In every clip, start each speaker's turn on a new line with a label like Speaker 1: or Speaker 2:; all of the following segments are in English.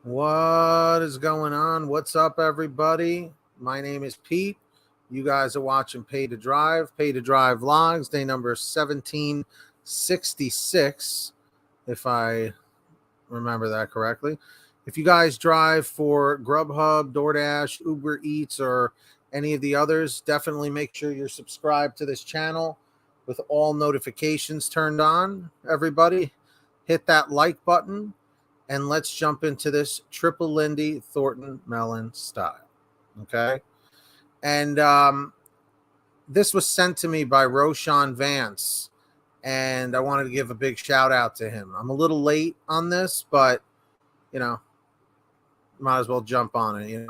Speaker 1: What is going on? What's up, everybody? My name is Pete. You guys are watching Pay to Drive Vlogs, day number 1766, if I remember that correctly. If you guys drive for GrubHub, DoorDash, Uber Eats, or any of the others, definitely make sure you're subscribed to this channel with all notifications turned on. Everybody, hit that like button. And let's jump into this triple Lindy Thornton Melon style. Okay. And this was sent to me by Roshan Vance. And I wanted to give a big shout out to him. I'm a little late on this, but, might as well jump on it,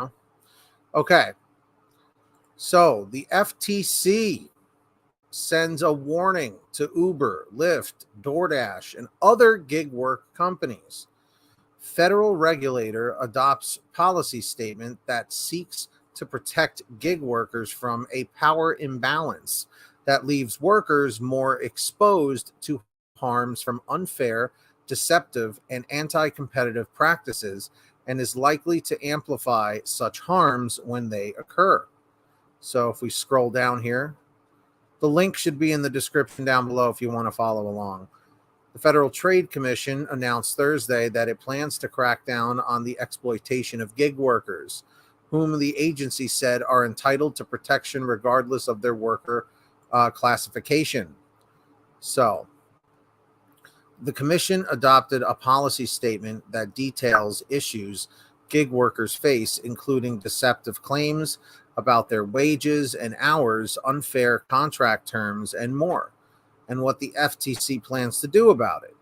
Speaker 1: Okay. So the FTC sends a warning to Uber, Lyft, DoorDash, and other gig work companies. Federal regulator adopts policy statement that seeks to protect gig workers from a power imbalance that leaves workers more exposed to harms from unfair, deceptive, and anti-competitive practices, and is likely to amplify such harms when they occur. So if we scroll down here, the link should be in the description down below if you want to follow along. The Federal Trade Commission announced Thursday that it plans to crack down on the exploitation of gig workers, whom the agency said are entitled to protection regardless of their worker classification. So, the commission adopted a policy statement that details issues gig workers face, including deceptive claims about their wages and hours, unfair contract terms, and more, and what the FTC plans to do about it.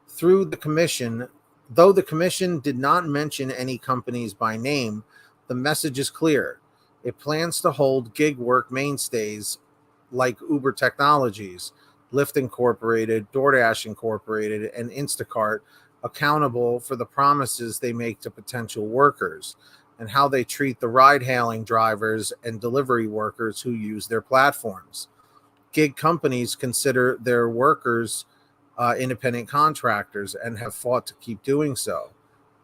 Speaker 1: Through the commission, though the commission did not mention any companies by name, the message is clear. It plans to hold gig work mainstays like Uber Technologies, Lyft Incorporated, DoorDash Incorporated, and Instacart accountable for the promises they make to potential workers and how they treat the ride-hailing drivers and delivery workers who use their platforms. Gig companies consider their workers independent contractors and have fought to keep doing so.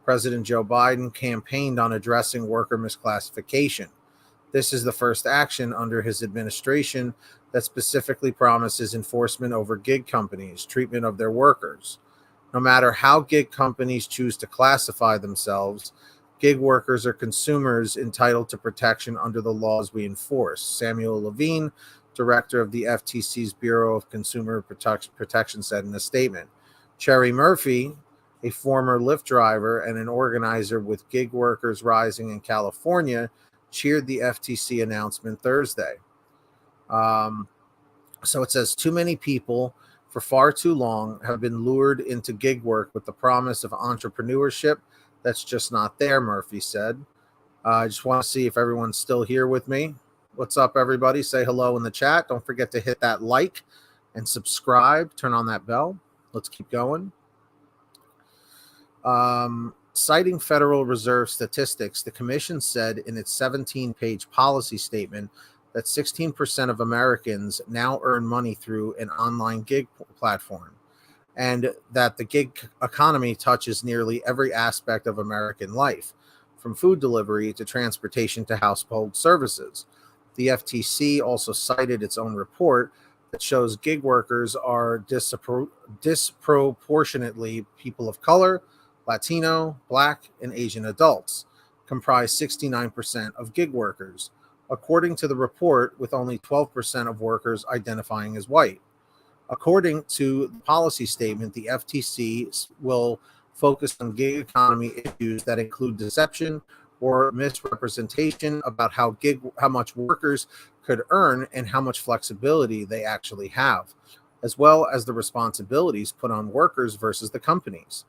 Speaker 1: President Joe Biden campaigned on addressing worker misclassification. This is the first action under his administration that specifically promises enforcement over gig companies' treatment of their workers. No matter how gig companies choose to classify themselves, gig workers are consumers entitled to protection under the laws we enforce. Samuel Levine, director of the FTC's Bureau of Consumer Protection, said in a statement. Cherry Murphy, a former Lyft driver and an organizer with Gig Workers Rising in California, cheered the FTC announcement Thursday. So it says, too many people for far too long have been lured into gig work with the promise of entrepreneurship that's just not there, Murphy said. I just want to see if everyone's still here with me. What's up, everybody? Say hello in the chat. Don't forget to hit that like and subscribe. Turn on that bell. Let's keep going. Citing Federal Reserve statistics, the commission said in its 17-page policy statement that 16% of Americans now earn money through an online gig platform, and that the gig economy touches nearly every aspect of American life, from food delivery to transportation to household services. The FTC also cited its own report that shows gig workers are disproportionately people of color, Latino, Black, and Asian adults, comprise 69% of gig workers, according to the report, with only 12% of workers identifying as white. According to the policy statement, the FTC will focus on gig economy issues that include deception or misrepresentation about how much workers could earn and how much flexibility they actually have, as well as the responsibilities put on workers versus the companies.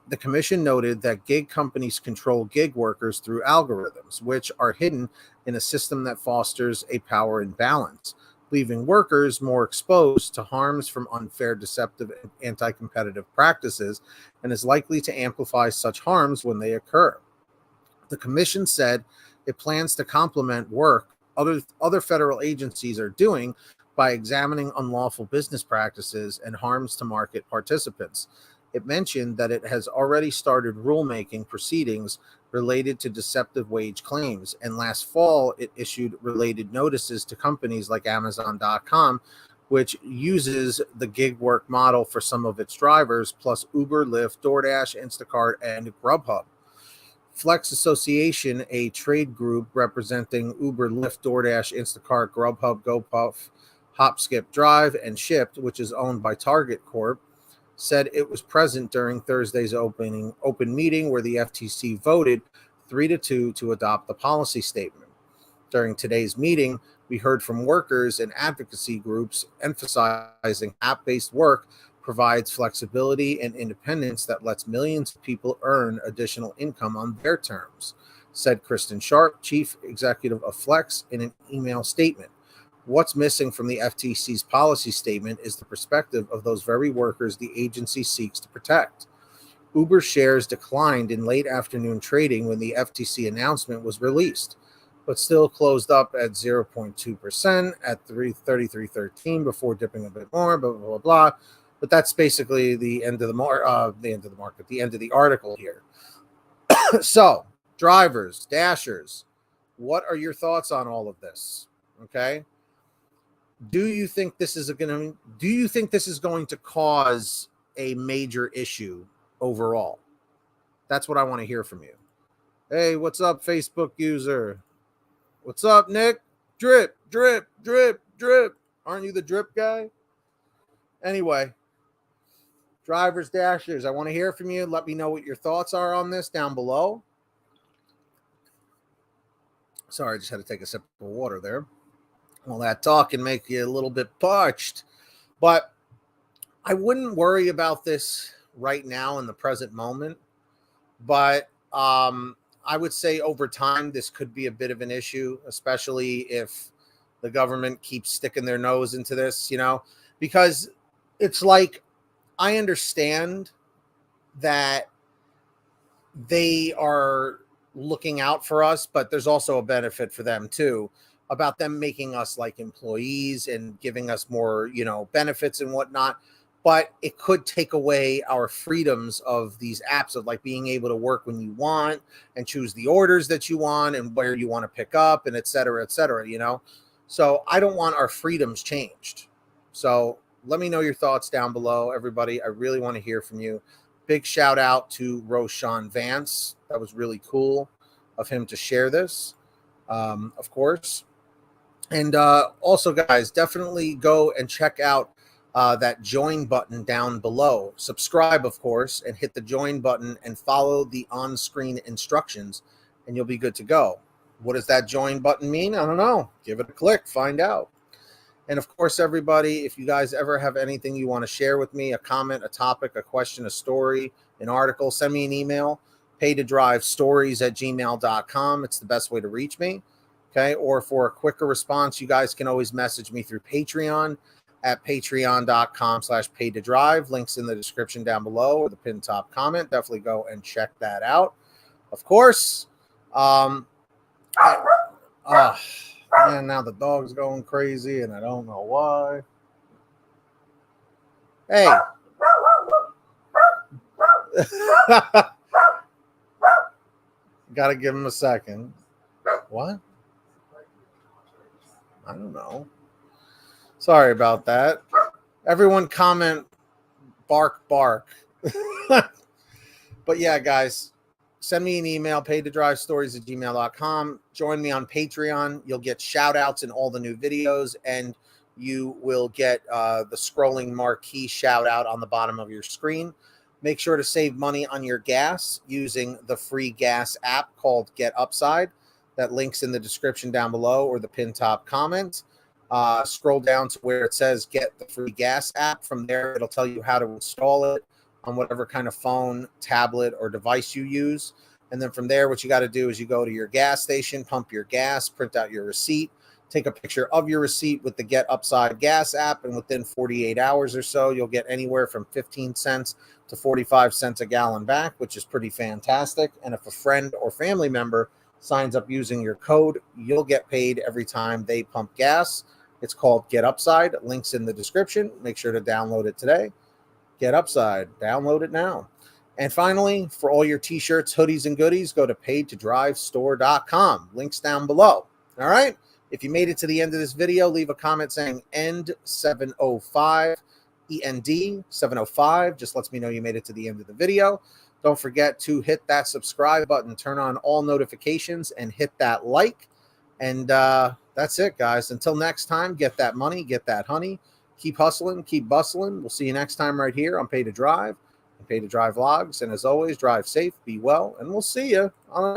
Speaker 1: The commission noted that gig companies control gig workers through algorithms, which are hidden in a system that fosters a power imbalance, leaving workers more exposed to harms from unfair, deceptive, and anti-competitive practices, and is likely to amplify such harms when they occur. The commission said it plans to complement work other federal agencies are doing by examining unlawful business practices and harms to market participants. It mentioned that it has already started rulemaking proceedings related to deceptive wage claims, and last fall it issued related notices to companies like Amazon.com, which uses the gig work model for some of its drivers, plus Uber, Lyft, DoorDash, Instacart, and GrubHub. Flex Association, a trade group representing Uber, Lyft, DoorDash, Instacart, GrubHub, GoPuff, Hop, Skip, Drive, and Shipt, which is owned by Target Corp, said it was present during Thursday's open meeting where the FTC voted 3-2 to adopt the policy statement. During today's meeting, we heard from workers and advocacy groups emphasizing app-based work provides flexibility and independence that lets millions of people earn additional income on their terms, said Kristen Sharp, chief executive of Flex, in an email statement. What's missing from the FTC's policy statement is the perspective of those very workers the agency seeks to protect. Uber shares declined in late afternoon trading when the FTC announcement was released, but still closed up at 0.2% at 33.13 before dipping a bit more, blah, blah, blah, blah. But that's basically the end of the end of the article here. So, drivers, dashers, what are your thoughts on all of this? Okay. Do you think this is going to cause a major issue overall? That's what I want to hear from you. Hey, what's up, Facebook user? What's up, Nick? Drip, drip, drip, drip. Aren't you the drip guy? Anyway, drivers, dashers, I want to hear from you. Let me know what your thoughts are on this down below. Sorry, I just had to take a sip of water there. All that talk can make you a little bit parched. But I wouldn't worry about this right now in the present moment. But I would say over time, this could be a bit of an issue, especially if the government keeps sticking their nose into this, because it's like, I understand that they are looking out for us, but there's also a benefit for them too, about them making us like employees and giving us more, benefits and whatnot. But it could take away our freedoms of these apps of like being able to work when you want and choose the orders that you want and where you want to pick up and et cetera, So I don't want our freedoms changed. So let me know your thoughts down below, everybody. I really want to hear from you. Big shout out to Roshan Vance. That was really cool of him to share this, of course. And also, guys, definitely go and check out that join button down below. Subscribe, of course, and hit the join button and follow the on-screen instructions, and you'll be good to go. What does that join button mean? I don't know. Give it a click. Find out. And of course, everybody, if you guys ever have anything you want to share with me, a comment, a topic, a question, a story, an article, send me an email, paytodrivestories@gmail.com. It's the best way to reach me. Okay. Or for a quicker response, you guys can always message me through Patreon at patreon.com/paytodrive. Links in the description down below or the pinned top comment. Definitely go and check that out. Of course. Man, now the dog's going crazy and I don't know why. Hey. Gotta give him a second. What? I don't know. Sorry about that. Everyone comment bark, bark. But yeah, guys, send me an email, paytodrivestories@gmail.com. Join me on Patreon. You'll get shout outs in all the new videos, and you will get the scrolling marquee shout out on the bottom of your screen. Make sure to save money on your gas using the free gas app called Get Upside. That link's in the description down below or the pinned top comment. Scroll down to where it says Get the Free Gas app. From there, it'll tell you how to install it on whatever kind of phone, tablet, or device you use. And then from there, what you got to do is you go to your gas station, pump your gas, print out your receipt, take a picture of your receipt with the Get Upside Gas app, and within 48 hours or so, you'll get anywhere from 15 cents to 45 cents a gallon back, which is pretty fantastic. And if a friend or family member signs up using your code, you'll get paid every time they pump gas. It's called Get Upside. Links in the description. Make sure to download it today. Get Upside. Download it now. And finally, for all your t-shirts, hoodies, and goodies, go to paidtodrivestore.com. Links down below. All right? If you made it to the end of this video, leave a comment saying END 705, END 705. Just lets me know you made it to the end of the video. Don't forget to hit that subscribe button, turn on all notifications, and hit that like. And that's it, guys. Until next time, get that money, get that honey. Keep hustling, keep bustling. We'll see you next time right here on Pay to Drive and Pay to Drive Vlogs. And as always, drive safe, be well, and we'll see you on